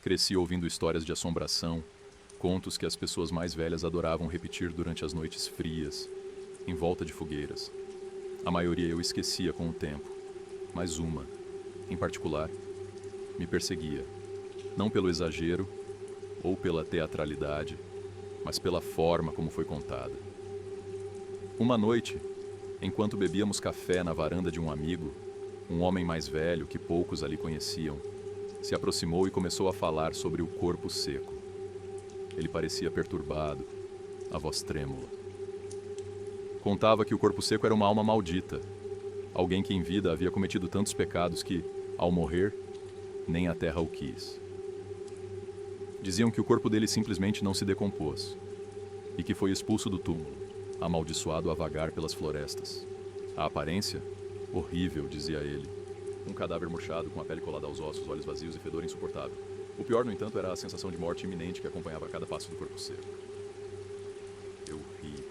Cresci ouvindo histórias de assombração, contos que as pessoas mais velhas adoravam repetir durante as noites frias, em volta de fogueiras. A maioria eu esquecia com o tempo, mas uma, em particular, me perseguia, não pelo exagero ou pela teatralidade, mas pela forma como foi contada. Uma noite, enquanto bebíamos café na varanda de um amigo, um homem mais velho que poucos ali conheciam, se aproximou e começou a falar sobre o corpo seco. Ele parecia perturbado, a voz trêmula. Contava que o corpo seco era uma alma maldita, alguém que em vida havia cometido tantos pecados que, ao morrer, nem a terra o quis. Diziam que o corpo dele simplesmente não se decompôs e que foi expulso do túmulo, amaldiçoado a vagar pelas florestas. A aparência? Horrível, dizia ele. Um cadáver murchado, com a pele colada aos ossos, olhos vazios e fedor insuportável. O pior, no entanto, era a sensação de morte iminente que acompanhava cada passo do corpo seco. Eu ri,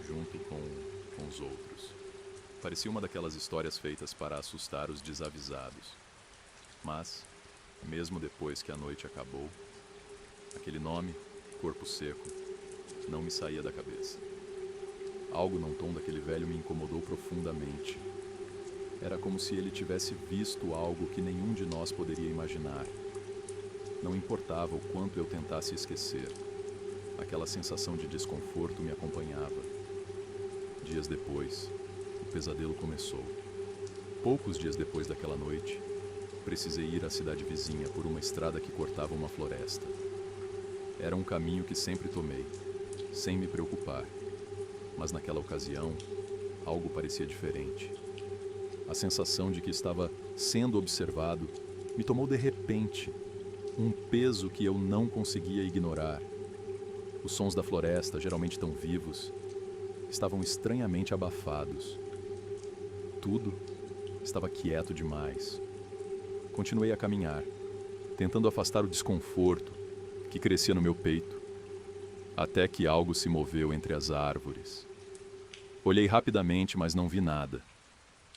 junto com os outros. Parecia uma daquelas histórias feitas para assustar os desavisados. Mas, mesmo depois que a noite acabou, aquele nome, corpo seco, não me saía da cabeça. Algo no tom daquele velho me incomodou profundamente. Era como se ele tivesse visto algo que nenhum de nós poderia imaginar. Não importava o quanto eu tentasse esquecer. Aquela sensação de desconforto me acompanhava. Dias depois, o pesadelo começou. Poucos dias depois daquela noite, precisei ir à cidade vizinha por uma estrada que cortava uma floresta. Era um caminho que sempre tomei, sem me preocupar. Mas naquela ocasião, algo parecia diferente. A sensação de que estava sendo observado me tomou de repente, um peso que eu não conseguia ignorar. Os sons da floresta, geralmente tão vivos, estavam estranhamente abafados. Tudo estava quieto demais. Continuei a caminhar, tentando afastar o desconforto que crescia no meu peito, até que algo se moveu entre as árvores. Olhei rapidamente, mas não vi nada.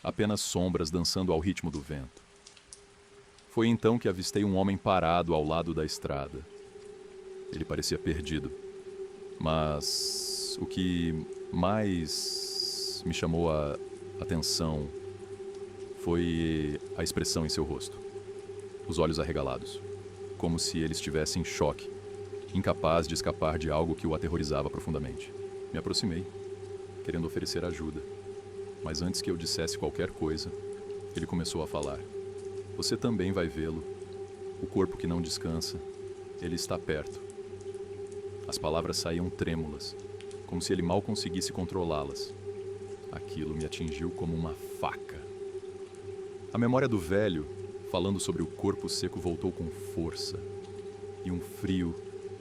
Apenas sombras dançando ao ritmo do vento. Foi então que avistei um homem parado ao lado da estrada. Ele parecia perdido, mas o que mais me chamou a atenção foi a expressão em seu rosto. Os olhos arregalados, como se ele estivesse em choque, incapaz de escapar de algo que o aterrorizava profundamente. Me aproximei, querendo oferecer ajuda. Mas antes que eu dissesse qualquer coisa, ele começou a falar. Você também vai vê-lo. O corpo que não descansa, ele está perto. As palavras saíam trêmulas, como se ele mal conseguisse controlá-las. Aquilo me atingiu como uma faca. A memória do velho, falando sobre o corpo seco, voltou com força. E um frio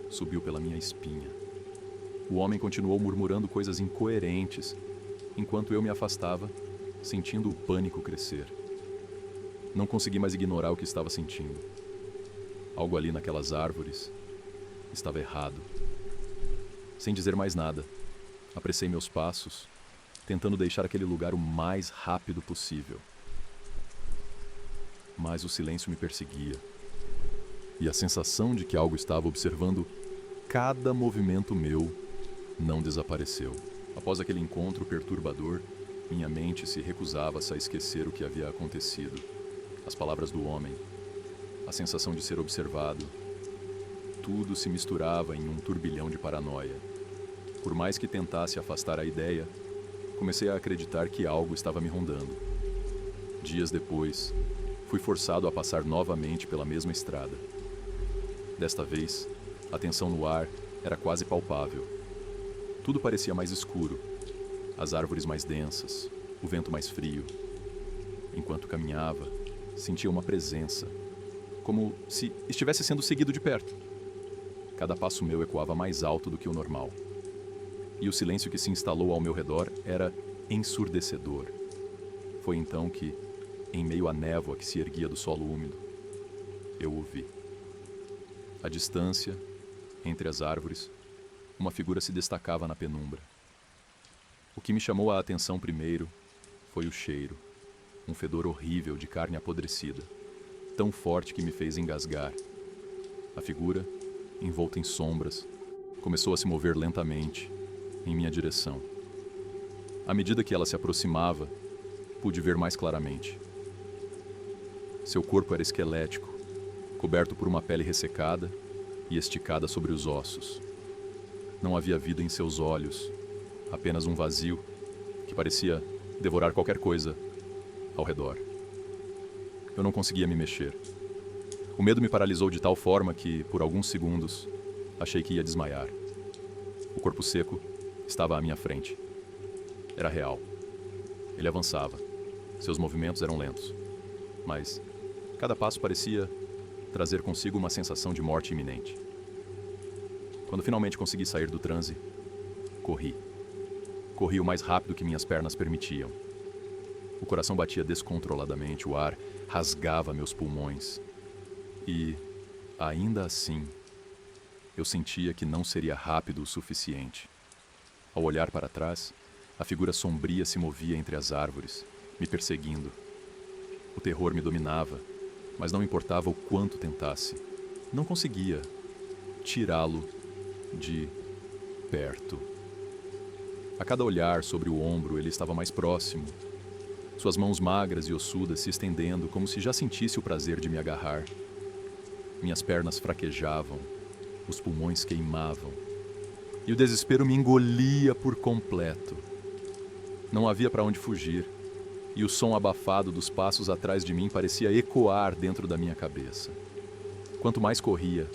subiu pela minha espinha. O homem continuou murmurando coisas incoerentes, enquanto eu me afastava, sentindo o pânico crescer. Não consegui mais ignorar o que estava sentindo. Algo ali naquelas árvores estava errado. Sem dizer mais nada, apressei meus passos, tentando deixar aquele lugar o mais rápido possível. Mas o silêncio me perseguia, e a sensação de que algo estava observando cada movimento meu não desapareceu. Após aquele encontro perturbador, minha mente se recusava-se a esquecer o que havia acontecido. As palavras do homem, a sensação de ser observado, tudo se misturava em um turbilhão de paranoia. Por mais que tentasse afastar a ideia, comecei a acreditar que algo estava me rondando. Dias depois, fui forçado a passar novamente pela mesma estrada. Desta vez, a tensão no ar era quase palpável. Tudo parecia mais escuro, as árvores mais densas, o vento mais frio. Enquanto caminhava, sentia uma presença, como se estivesse sendo seguido de perto. Cada passo meu ecoava mais alto do que o normal. E o silêncio que se instalou ao meu redor era ensurdecedor. Foi então que, em meio à névoa que se erguia do solo úmido, eu o vi. À distância, entre as árvores, uma figura se destacava na penumbra. O que me chamou a atenção primeiro foi o cheiro, um fedor horrível de carne apodrecida, tão forte que me fez engasgar. A figura, envolta em sombras, começou a se mover lentamente em minha direção. À medida que ela se aproximava, pude ver mais claramente. Seu corpo era esquelético, coberto por uma pele ressecada e esticada sobre os ossos. Não havia vida em seus olhos, apenas um vazio que parecia devorar qualquer coisa ao redor. Eu não conseguia me mexer. O medo me paralisou de tal forma que, por alguns segundos, achei que ia desmaiar. O corpo seco estava à minha frente. Era real. Ele avançava. Seus movimentos eram lentos. Mas cada passo parecia trazer consigo uma sensação de morte iminente. Quando finalmente consegui sair do transe, corri. Corri o mais rápido que minhas pernas permitiam. O coração batia descontroladamente, o ar rasgava meus pulmões. E, ainda assim, eu sentia que não seria rápido o suficiente. Ao olhar para trás, a figura sombria se movia entre as árvores, me perseguindo. O terror me dominava, mas não importava o quanto tentasse. Não conseguia tirá-lo de perto. A cada olhar sobre o ombro, ele estava mais próximo. Suas mãos magras e ossudas se estendendo como se já sentisse o prazer de me agarrar. Minhas pernas fraquejavam, os pulmões queimavam, e o desespero me engolia por completo. Não havia para onde fugir, e o som abafado dos passos atrás de mim parecia ecoar dentro da minha cabeça. Quanto mais corria,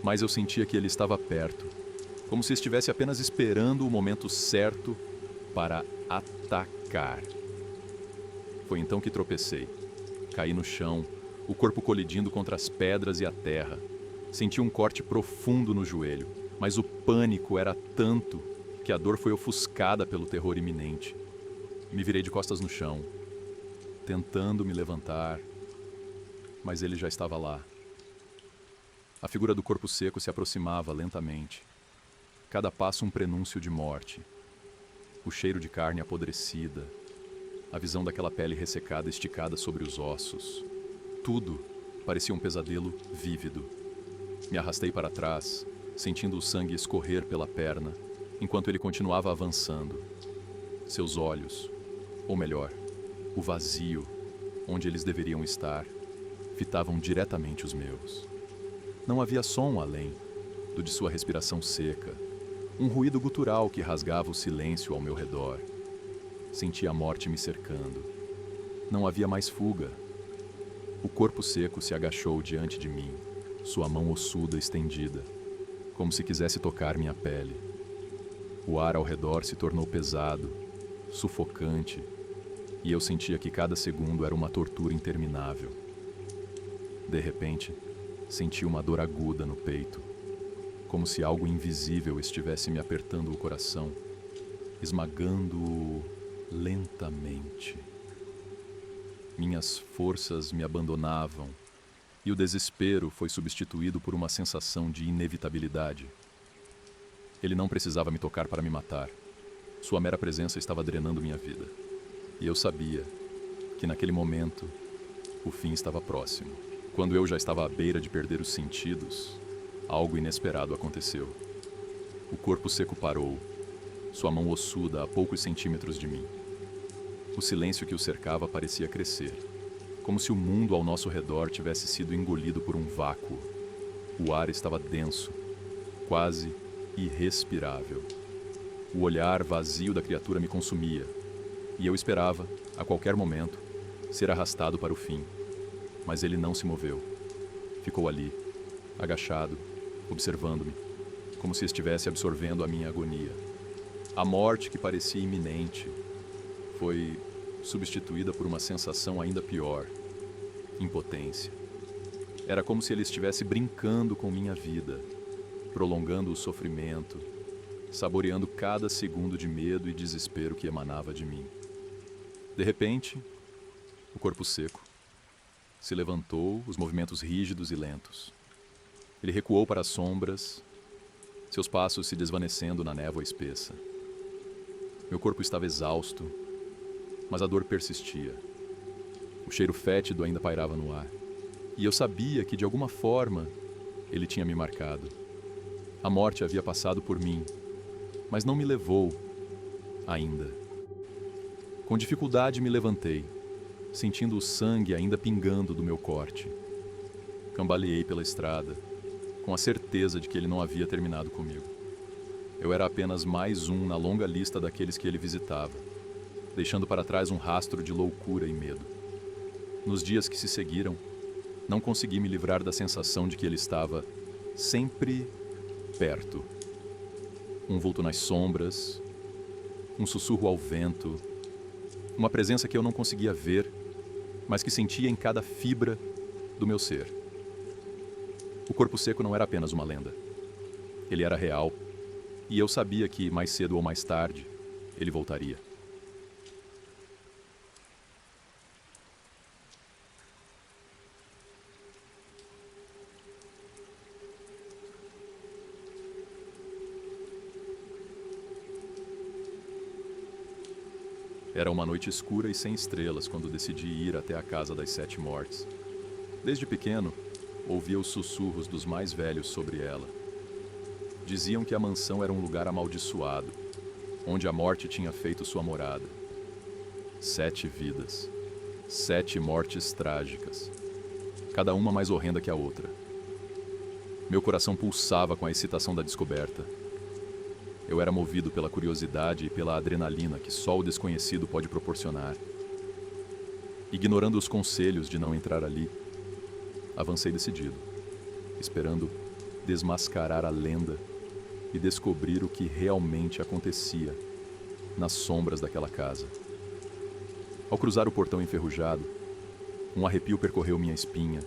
mais eu sentia que ele estava perto, como se estivesse apenas esperando o momento certo para atacar. Foi então que tropecei. Caí no chão, o corpo colidindo contra as pedras e a terra. Senti um corte profundo no joelho, mas o pânico era tanto que a dor foi ofuscada pelo terror iminente. Me virei de costas no chão, tentando me levantar, mas ele já estava lá. A figura do corpo seco se aproximava lentamente. Cada passo um prenúncio de morte. O cheiro de carne apodrecida, a visão daquela pele ressecada esticada sobre os ossos. Tudo parecia um pesadelo vívido. Me arrastei para trás, sentindo o sangue escorrer pela perna, enquanto ele continuava avançando. Seus olhos, ou melhor, o vazio, onde eles deveriam estar, fitavam diretamente os meus. Não havia som além do de sua respiração seca, um ruído gutural que rasgava o silêncio ao meu redor. Senti a morte me cercando. Não havia mais fuga. O corpo seco se agachou diante de mim, sua mão ossuda estendida, como se quisesse tocar minha pele. O ar ao redor se tornou pesado, sufocante, e eu sentia que cada segundo era uma tortura interminável. De repente, senti uma dor aguda no peito, como se algo invisível estivesse me apertando o coração, esmagando-o lentamente. Minhas forças me abandonavam e o desespero foi substituído por uma sensação de inevitabilidade. Ele não precisava me tocar para me matar. Sua mera presença estava drenando minha vida. E eu sabia que naquele momento o fim estava próximo. Quando eu já estava à beira de perder os sentidos, algo inesperado aconteceu. O corpo seco parou, sua mão ossuda a poucos centímetros de mim. O silêncio que o cercava parecia crescer, como se o mundo ao nosso redor tivesse sido engolido por um vácuo. O ar estava denso, quase irrespirável. O olhar vazio da criatura me consumia, e eu esperava, a qualquer momento, ser arrastado para o fim. Mas ele não se moveu. Ficou ali, agachado, observando-me, como se estivesse absorvendo a minha agonia. A morte que parecia iminente foi substituída por uma sensação ainda pior: impotência. Era como se ele estivesse brincando com minha vida, prolongando o sofrimento, saboreando cada segundo de medo e desespero que emanava de mim. De repente, o corpo seco se levantou, os movimentos rígidos e lentos. Ele recuou para as sombras, seus passos se desvanecendo na névoa espessa. Meu corpo estava exausto, mas a dor persistia. O cheiro fétido ainda pairava no ar. E eu sabia que, de alguma forma, Ele tinha me marcado. A morte havia passado por mim, mas não me levou ainda. Com dificuldade me levantei, sentindo o sangue ainda pingando do meu corte. Cambaleei pela estrada, com a certeza de que ele não havia terminado comigo. Eu era apenas mais um na longa lista daqueles que ele visitava, deixando para trás um rastro de loucura e medo. Nos dias que se seguiram, não consegui me livrar da sensação de que ele estava sempre perto. Um vulto nas sombras, um sussurro ao vento, uma presença que eu não conseguia ver, mas que sentia em cada fibra do meu ser. O corpo seco não era apenas uma lenda. Ele era real, e eu sabia que, mais cedo ou mais tarde, ele voltaria. Era uma noite escura e sem estrelas quando decidi ir até a Casa das Sete Mortes. Desde pequeno, ouvia os sussurros dos mais velhos sobre ela. Diziam que a mansão era um lugar amaldiçoado, onde a morte tinha feito sua morada. 7 vidas, 7 mortes trágicas, cada uma mais horrenda que a outra. Meu coração pulsava com a excitação da descoberta. Eu era movido pela curiosidade e pela adrenalina que só o desconhecido pode proporcionar. Ignorando os conselhos de não entrar ali, avancei decidido, esperando desmascarar a lenda e descobrir o que realmente acontecia nas sombras daquela casa. Ao cruzar o portão enferrujado, um arrepio percorreu minha espinha,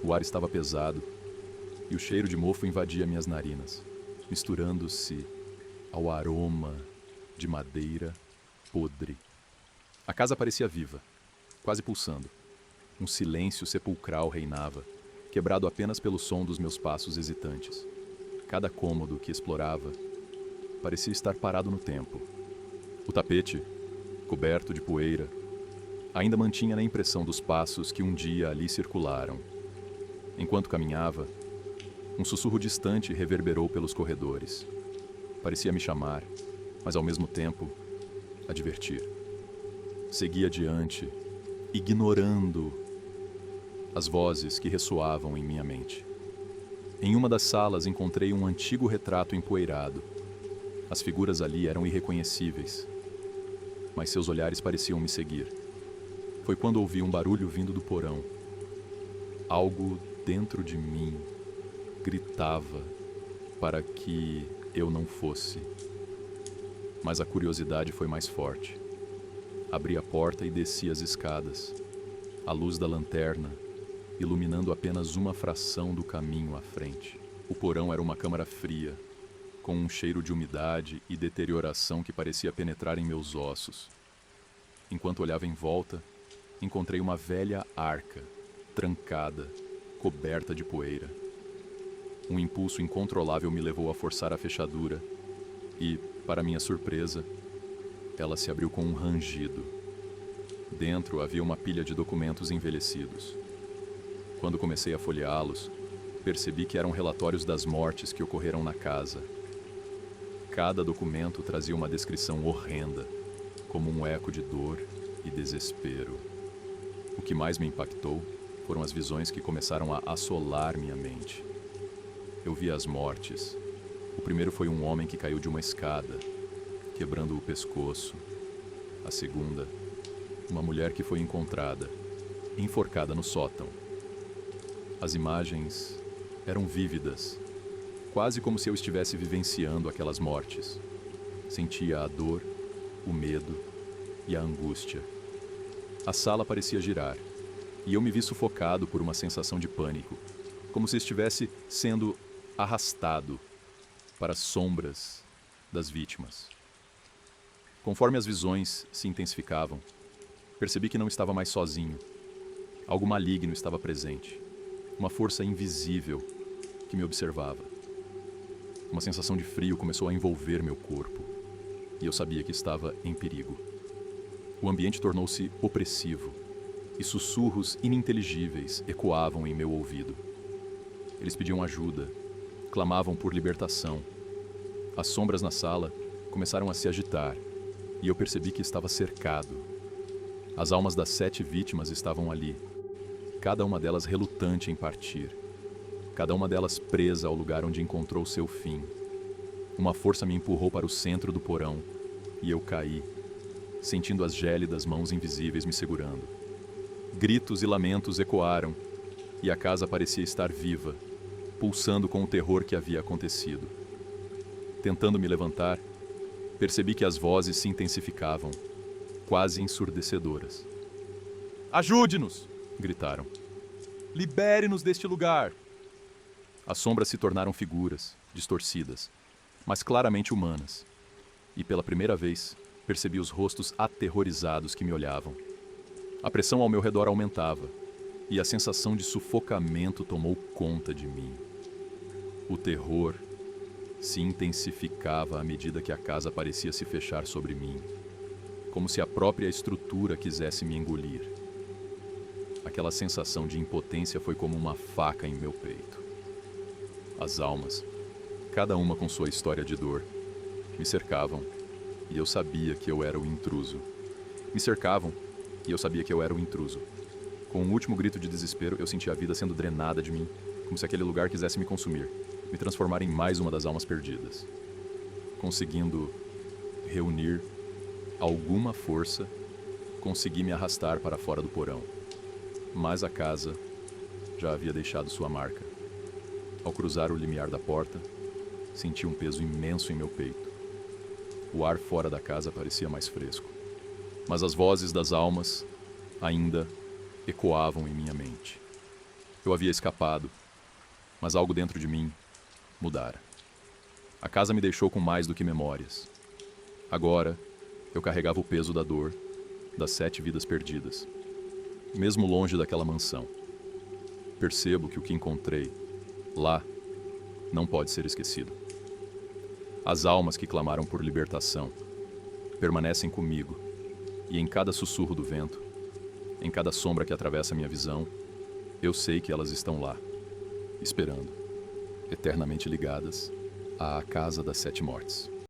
o ar estava pesado e o cheiro de mofo invadia minhas narinas, misturando-se ao aroma de madeira podre. A casa parecia viva, quase pulsando. Um silêncio sepulcral reinava, quebrado apenas pelo som dos meus passos hesitantes. Cada cômodo que explorava parecia estar parado no tempo. O tapete, coberto de poeira, ainda mantinha a impressão dos passos que um dia ali circularam. Enquanto caminhava, um sussurro distante reverberou pelos corredores. Parecia me chamar, mas ao mesmo tempo, advertir. Segui adiante, ignorando as vozes que ressoavam em minha mente. Em uma das salas encontrei um antigo retrato empoeirado. As figuras ali eram irreconhecíveis, mas seus olhares pareciam me seguir. Foi quando ouvi um barulho vindo do porão. Algo dentro de mim gritava para que eu não fosse. Mas a curiosidade foi mais forte. Abri a porta e desci as escadas, a luz da lanterna iluminando apenas uma fração do caminho à frente. O porão era uma câmara fria, com um cheiro de umidade e deterioração que parecia penetrar em meus ossos. Enquanto olhava em volta, encontrei uma velha arca, trancada, coberta de poeira. Um impulso incontrolável me levou a forçar a fechadura e, para minha surpresa, ela se abriu com um rangido. Dentro havia uma pilha de documentos envelhecidos. Quando comecei a folheá-los, percebi que eram relatórios das mortes que ocorreram na casa. Cada documento trazia uma descrição horrenda, como um eco de dor e desespero. O que mais me impactou foram as visões que começaram a assolar minha mente. Eu vi as mortes. O primeiro foi um homem que caiu de uma escada, quebrando o pescoço. A segunda, uma mulher que foi encontrada, enforcada no sótão. As imagens eram vívidas, quase como se eu estivesse vivenciando aquelas mortes. Sentia a dor, o medo e a angústia. A sala parecia girar, e eu me vi sufocado por uma sensação de pânico, como se estivesse sendo arrastado para as sombras das vítimas. Conforme as visões se intensificavam, percebi que não estava mais sozinho. Algo maligno estava presente, uma força invisível que me observava. Uma sensação de frio começou a envolver meu corpo, e eu sabia que estava em perigo. O ambiente tornou-se opressivo, e sussurros ininteligíveis ecoavam em meu ouvido. Eles pediam ajuda, clamavam por libertação. As sombras na sala começaram a se agitar e eu percebi que estava cercado. As almas das 7 vítimas estavam ali, cada uma delas relutante em partir, cada uma delas presa ao lugar onde encontrou seu fim. Uma força me empurrou para o centro do porão e eu caí, sentindo as gélidas mãos invisíveis me segurando. Gritos e lamentos ecoaram e a casa parecia estar viva, pulsando com o terror que havia acontecido. Tentando me levantar, percebi que as vozes se intensificavam, quase ensurdecedoras. "Ajude-nos!" gritaram. "Libere-nos deste lugar!" As sombras se tornaram figuras, distorcidas, mas claramente humanas. E pela primeira vez, percebi os rostos aterrorizados que me olhavam. A pressão ao meu redor aumentava, e a sensação de sufocamento tomou conta de mim. O terror se intensificava à medida que a casa parecia se fechar sobre mim, como se a própria estrutura quisesse me engolir. Aquela sensação de impotência foi como uma faca em meu peito. As almas, cada uma com sua história de dor, me cercavam e eu sabia que eu era o intruso. Me cercavam e eu sabia que eu era o intruso. Com um último grito de desespero, eu senti a vida sendo drenada de mim, como se aquele lugar quisesse me consumir, me transformar em mais uma das almas perdidas. Conseguindo reunir alguma força, consegui me arrastar para fora do porão. Mas a casa já havia deixado sua marca. Ao cruzar o limiar da porta, senti um peso imenso em meu peito. O ar fora da casa parecia mais fresco, mas as vozes das almas ainda ecoavam em minha mente. Eu havia escapado, mas algo dentro de mim mudara. A casa me deixou com mais do que memórias. Agora, eu carregava o peso da dor das 7 vidas perdidas, mesmo longe daquela mansão. Percebo que o que encontrei lá não pode ser esquecido. As almas que clamaram por libertação permanecem comigo, e em cada sussurro do vento, em cada sombra que atravessa minha visão, eu sei que elas estão lá, esperando, eternamente ligadas à Casa das 7 Mortes.